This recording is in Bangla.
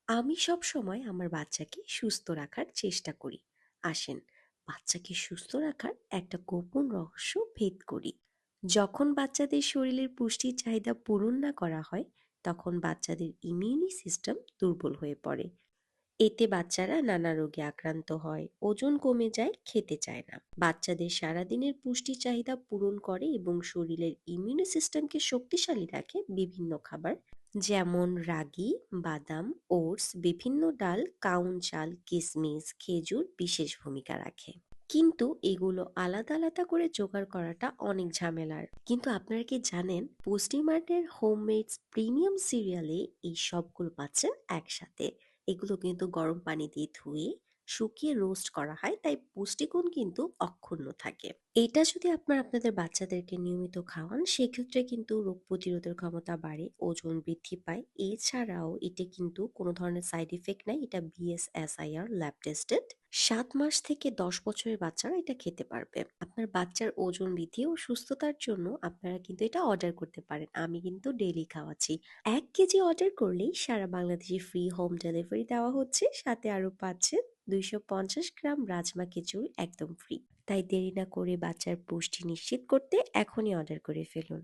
আমি সবসময় আমার বাচ্চাকে সুস্থ রাখার চেষ্টা করি। আসেন, বাচ্চাকে সুস্থ রাখার একটা গোপন রহস্য ভেদ করি। যখন বাচ্চাদের শরীরের পুষ্টির চাহিদা পূরণ না করা হয়, তখন বাচ্চাদের ইমিউনি সিস্টেম দুর্বল হয়ে পড়ে। এতে বাচ্চারা নানা রোগে আক্রান্ত হয়, ওজন কমে যায়, খেতে চায় না। বাচ্চাদের সারাদিনের পুষ্টি চাহিদা পূরণ করে এবং শরীরের ইমিউনি সিস্টেমকে শক্তিশালী রাখে বিভিন্ন খাবার, যেমন রাগি, বাদাম, ওটস, বিভিন্ন ডাল, কাউন চাল, কিশমিশ, খেজুর বিশেষ ভূমিকা রাখে। কিন্তু এগুলো আলাদা আলাদা করে জোগাড় করাটা অনেক ঝামেলার। কিন্তু আপনারা কি জানেন, পুষ্টিমার্টের হোমমেড প্রিমিয়াম সিরিয়ালে এই সবগুলো পাচ্ছেন একসাথে। এগুলো কিন্তু গরম পানি দিয়ে ধুয়ে শুকিয়ে রোস্ট করা হয়, তাই পুষ্টিগুণ কিন্তু অক্ষুণ্ণ থাকে। এটা যদি আপনাদের বাচ্চাদেরকে নিয়মিত খাওয়ান, সেক্ষেত্রে কিন্তু রোগ প্রতিরোধের ক্ষমতা বাড়ে, ওজন বৃদ্ধি পায়। এছাড়াও এটা কিন্তু কোনো ধরনের সাইড ইফেক্ট নাই, এটা বিএসএসআইআর ল্যাব টেস্টেড। 7 মাস থেকে 10 বছরের বাচ্চারা এটা খেতে পারবে। আপনার বাচ্চার ওজন বৃদ্ধি ও সুস্থতার জন্য আপনারা কিন্তু এটা অর্ডার করতে পারেন। আমি কিন্তু ডেইলি খাওয়াচ্ছি। 1 কেজি অর্ডার করলেই সারা বাংলাদেশে ফ্রি হোম ডেলিভারি দেওয়া হচ্ছে, সাথে আরো পাচ্ছেন 250 গ্রাম রাজমা খিচুড়ি একদম ফ্রি। তাই দেরি না করে বাচ্চার পুষ্টি নিশ্চিত করতে এখনই অর্ডার করে ফেলুন।